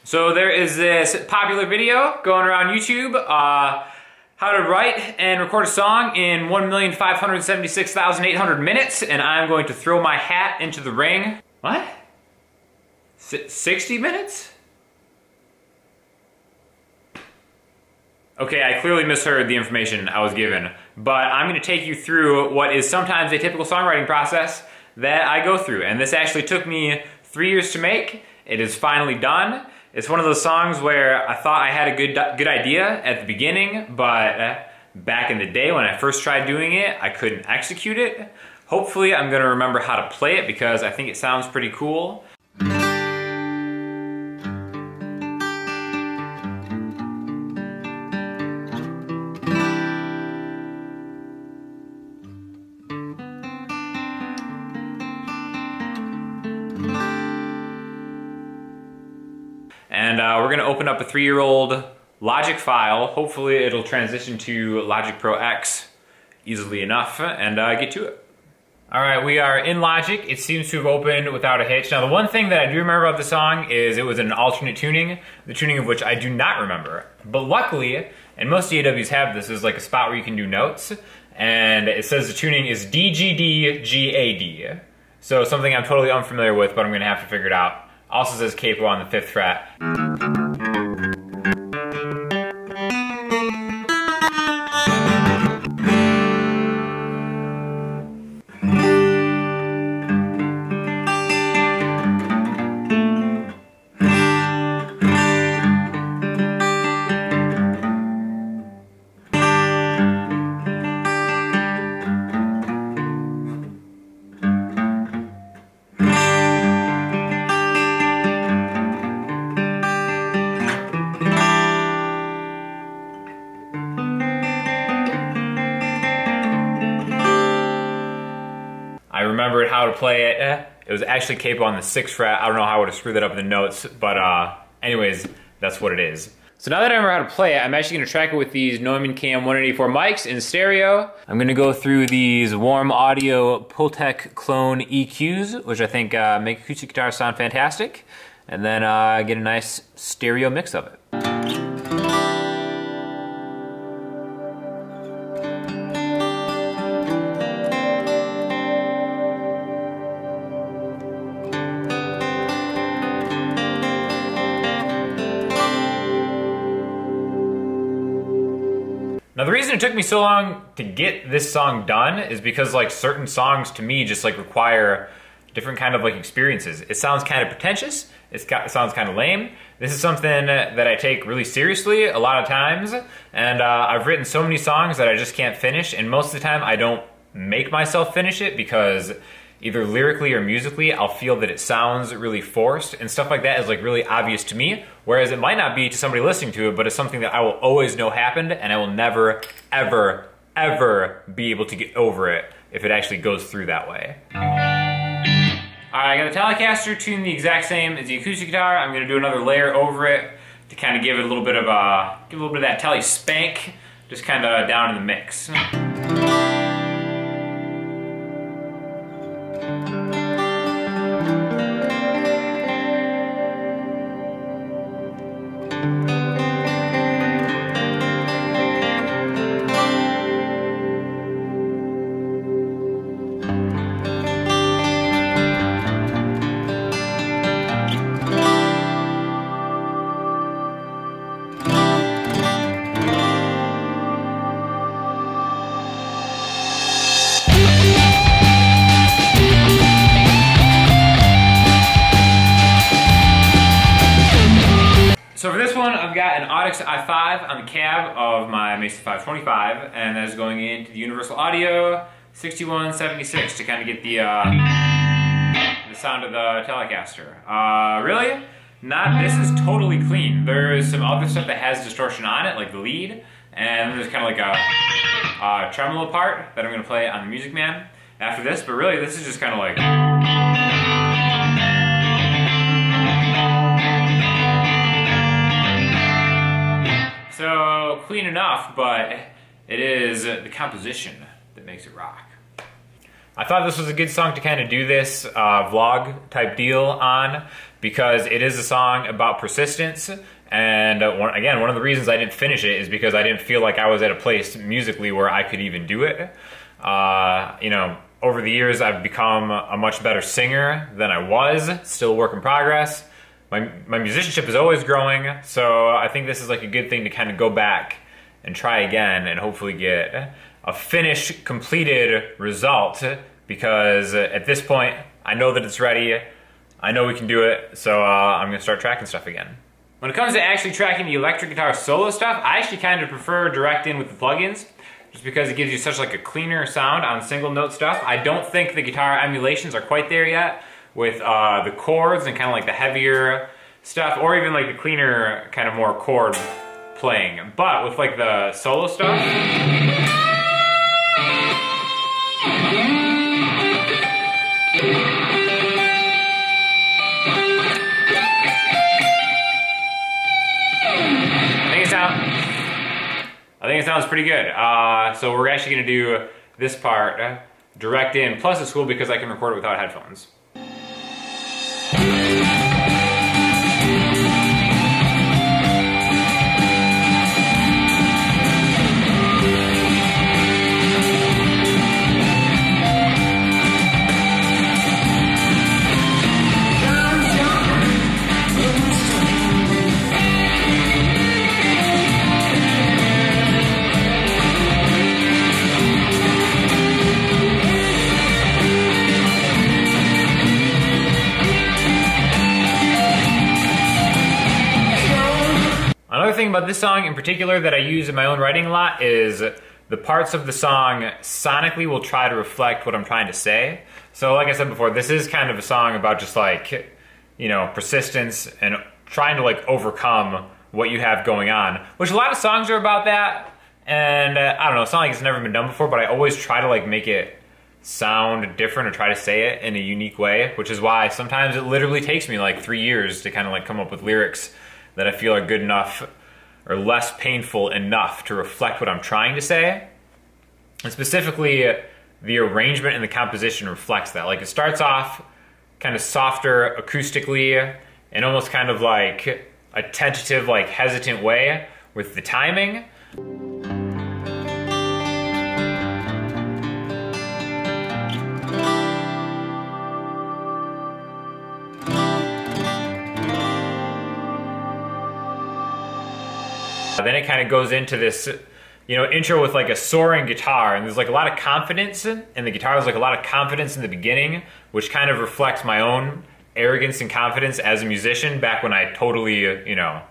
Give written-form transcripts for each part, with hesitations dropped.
So there is this popular video going around YouTube, how to write and record a song in 1,576,800 minutes, and I'm going to throw my hat into the ring. What? 60 minutes? Okay, I clearly misheard the information I was given, but I'm going to take you through what is sometimes a typical songwriting process that I go through, and this actually took me 3 years to make. It is finally done. It's one of those songs where I thought I had a good idea at the beginning, but back in the day when I first tried doing it, I couldn't execute it. Hopefully I'm going to remember how to play it because I think it sounds pretty cool. And we're going to open up a 3-year-old Logic file. Hopefully it'll transition to Logic Pro X easily enough and get to it. Alright, we are in Logic. It seems to have opened without a hitch. Now the one thing that I do remember about the song is it was an alternate tuning, the tuning of which I do not remember. But luckily, and most DAWs have this, is like a spot where you can do notes, and it says the tuning is D-G-D-G-A-D. So something I'm totally unfamiliar with, but I'm going to have to figure it out. Also says capo on the 5th fret. I remembered how to play it. It was actually capo on the 6th fret. I don't know how I would have screwed that up in the notes, but anyways, that's what it is. So now that I remember how to play it, I'm actually gonna track it with these Neumann Cam 184 mics in stereo. I'm gonna go through these Warm Audio Pultec Clone EQs, which I think make acoustic guitars sound fantastic, and then get a nice stereo mix of it. Now the reason it took me so long to get this song done is because like certain songs to me just like require different kind of like experiences. It sounds kind of pretentious, it sounds kind of lame. This is something that I take really seriously a lot of times, and I've written so many songs that I just can't finish, and most of the time I don't make myself finish it because either lyrically or musically, I'll feel that it sounds really forced, and stuff like that is like really obvious to me, whereas it might not be to somebody listening to it, but it's something that I will always know happened, and I will never, ever, ever be able to get over it if it actually goes through that way. Alright, I got the Telecaster tuned the exact same as the acoustic guitar. I'm gonna do another layer over it to kind of give it a little bit of that Tele spank, just kind of down in the mix. So for this one, I've got an Audix i5 on the cab of my Mesa 525, and that is going into the Universal Audio 6176 to kind of get the sound of the Telecaster. Really? This is totally clean. There's some other stuff that has distortion on it, like the lead, and there's kind of like a tremolo part that I'm going to play on the Music Man after this, but really this is just kind of like... So clean enough, but it is the composition that makes it rock. I thought this was a good song to kind of do this vlog type deal on, because it is a song about persistence. And one of the reasons I didn't finish it is because I didn't feel like I was at a place musically where I could even do it. You know, over the years I've become a much better singer than I was, still a work in progress. My musicianship is always growing, so I think this is like a good thing to kind of go back and try again and hopefully get a finished, completed result, because at this point I know that it's ready, I know we can do it, so I'm gonna start tracking stuff again. When it comes to actually tracking the electric guitar solo stuff, I actually kind of prefer direct in with the plugins, just because it gives you such like a cleaner sound on single note stuff. I don't think the guitar emulations are quite there yet with the chords and kind of like the heavier stuff, or even like the cleaner kind of more chord playing. But with like the solo stuff, I think it sounds pretty good. So we're actually gonna do this part direct in, plus it's cool because I can record it without headphones. Another thing about this song in particular that I use in my own writing a lot is the parts of the song sonically will try to reflect what I'm trying to say. So like I said before, this is kind of a song about just like, you know, persistence and trying to like overcome what you have going on, which a lot of songs are about that. And I don't know, it's not like it's never been done before, but I always try to like make it sound different or try to say it in a unique way, which is why sometimes it literally takes me like 3 years to kind of like come up with lyrics that I feel are good enough or less painful enough to reflect what I'm trying to say. And specifically, the arrangement and the composition reflects that. Like it starts off kind of softer acoustically and almost kind of like a tentative, like hesitant way with the timing. Then it kind of goes into this, you know, intro with like a soaring guitar, and there's like a lot of confidence in the guitar. There's like a lot of confidence in the beginning, which kind of reflects my own arrogance and confidence as a musician back when I totally, you know,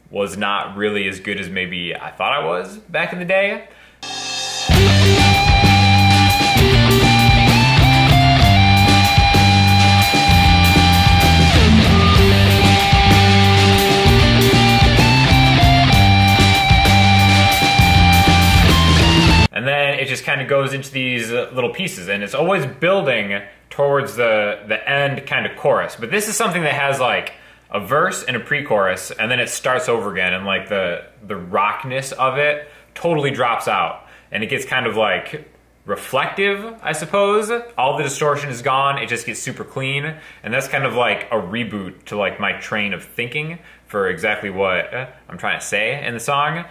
was not really as good as maybe I thought I was back in the day. And then it just kind of goes into these little pieces, and it's always building towards the end kind of chorus. But this is something that has like a verse and a pre-chorus, and then it starts over again, and like the rockness of it totally drops out, and it gets kind of like reflective, I suppose. All the distortion is gone, it just gets super clean, and that's kind of like a reboot to like my train of thinking for exactly what I'm trying to say in the song.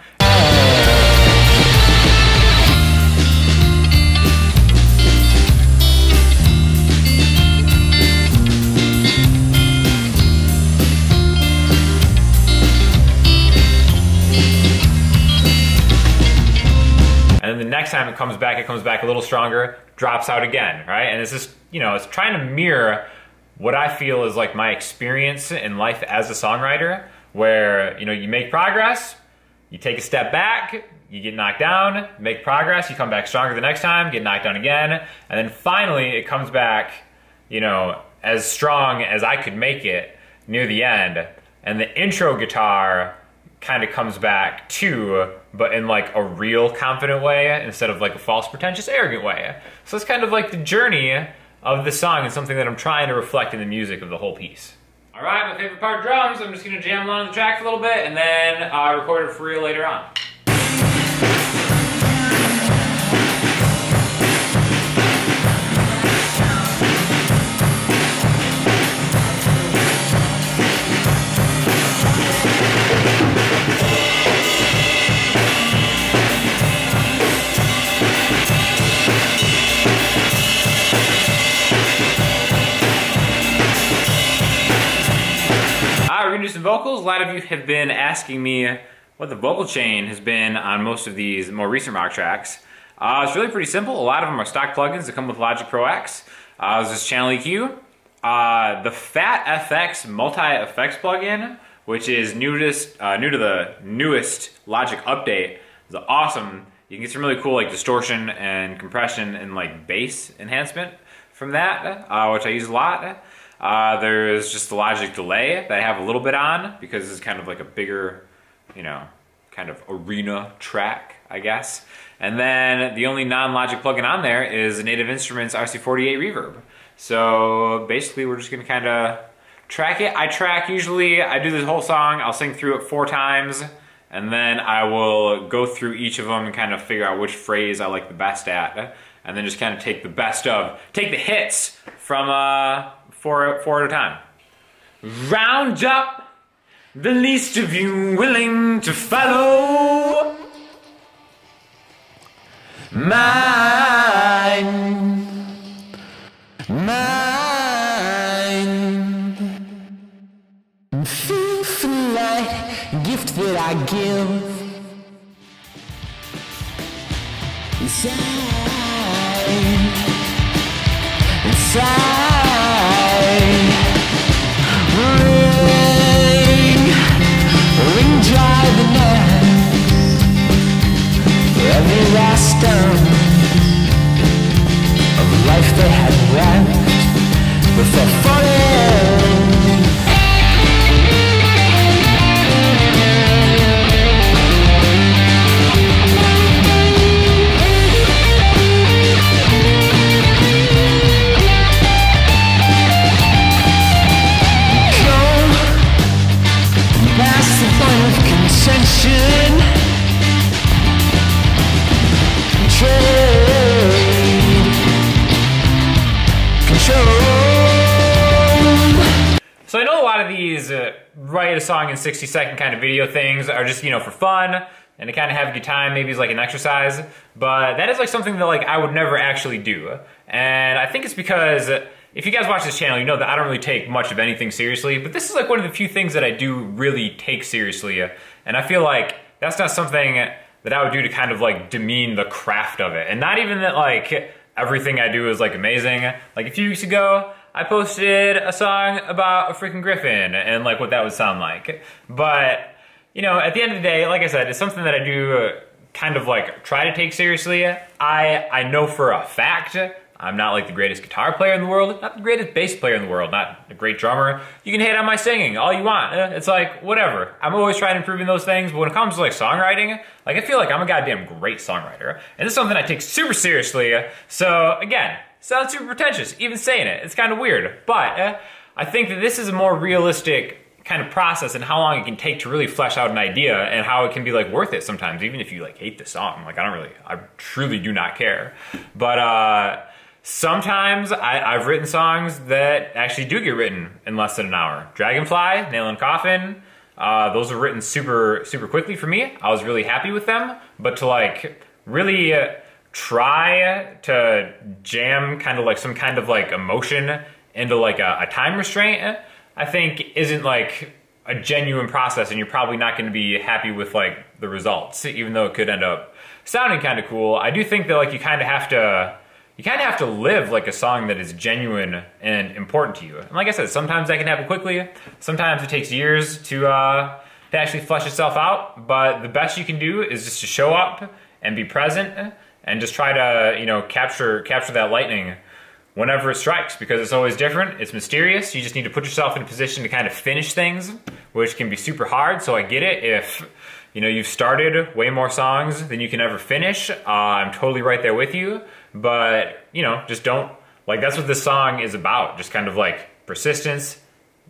And then the next time it comes back a little stronger, drops out again, right? And it's just, you know, it's trying to mirror what I feel is like my experience in life as a songwriter, where, you know, you make progress, you take a step back, you get knocked down, make progress, you come back stronger the next time, get knocked down again, and then finally it comes back, you know, as strong as I could make it near the end. And the intro guitar kind of comes back too, but in like a real confident way instead of like a false, pretentious, arrogant way. So it's kind of like the journey of the song and something that I'm trying to reflect in the music of the whole piece. All right, my favorite part, drums. I'm just gonna jam along the track for a little bit and then record it for real later on. some vocals. A lot of you have been asking me what the vocal chain has been on most of these more recent rock tracks. It's really pretty simple. A lot of them are stock plugins that come with Logic Pro X. There's this channel EQ. The Fat FX multi-effects plugin, which is new to the newest Logic update, is awesome. You can get some really cool like distortion and compression and like bass enhancement from that, which I use a lot. There's just the Logic delay that I have a little bit on because it's kind of like a bigger, you know, kind of arena track, I guess. And then the only non-Logic plugin on there is Native Instruments RC48 Reverb. So basically we're just gonna kind of track it. I do this whole song, I'll sing through it 4 times, and then I will go through each of them and kind of figure out which phrase I like the best at, and then just kind of take the hits from 4 at a time. Round up the least of you willing to follow mine. Feel for light, gift that I give. Inside, ring dry the night. Every last stone of life they had left before falling. Go past the point of contention. So I know a lot of these write a song in 60-second kind of video things are just, you know, for fun and to kind of have a good time, maybe it's like an exercise, but that is like something that like I would never actually do. And I think it's because if you guys watch this channel, you know that I don't really take much of anything seriously, but this is like one of the few things that I do really take seriously. And I feel like that's not something that I would do to kind of like demean the craft of it. And not even that like everything I do is like amazing. Like a few weeks ago, I posted a song about a freaking griffin and like what that would sound like. But, you know, at the end of the day, like I said, it's something that I do kind of like try to take seriously. I know for a fact I'm not like the greatest guitar player in the world, not the greatest bass player in the world, not a great drummer. You can hate on my singing all you want. It's like, whatever. I'm always trying to improve in those things, but when it comes to like songwriting, like I feel like I'm a goddamn great songwriter. And this is something I take super seriously. So again, sounds super pretentious, even saying it. It's kind of weird. But I think that this is a more realistic kind of process and how long it can take to really flesh out an idea and how it can be like worth it sometimes, even if you like hate the song. Like I truly do not care. But sometimes I've written songs that actually do get written in less than an hour. Dragonfly, Nail and Coffin, those were written super quickly for me. I was really happy with them, but to like really try to jam kind of like some kind of like emotion into like a time restraint, I think isn't like a genuine process, and you're probably not going to be happy with like the results, even though it could end up sounding kind of cool. I do think that like you kind of have to live like a song that is genuine and important to you. And like I said, sometimes that can happen quickly. Sometimes it takes years to actually flesh itself out. But the best you can do is just to show up and be present and just try to, you know, capture that lightning whenever it strikes, because it's always different. It's mysterious. You just need to put yourself in a position to kind of finish things, which can be super hard. So I get it if, you know, you've started way more songs than you can ever finish. I'm totally right there with you. But, you know, just don't, like, that's what this song is about. Just kind of like persistence,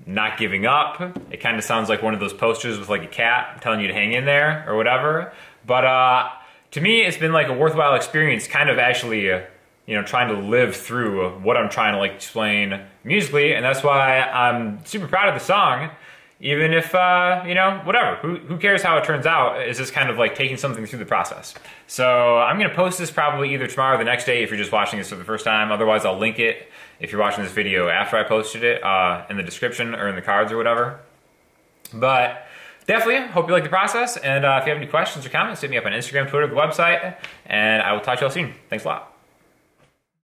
not giving up. It kind of sounds like one of those posters with like a cat telling you to hang in there or whatever. But to me, it's been like a worthwhile experience kind of actually, you know, trying to live through what I'm trying to like explain musically. And that's why I'm super proud of the song. Even if, you know, whatever, who cares how it turns out? It's just kind of like taking something through the process. So I'm gonna post this probably either tomorrow or the next day if you're just watching this for the first time. Otherwise, I'll link it if you're watching this video after I posted it in the description or in the cards or whatever. But definitely hope you like the process. And if you have any questions or comments, hit me up on Instagram, Twitter, the website, and I will talk to you all soon. Thanks a lot.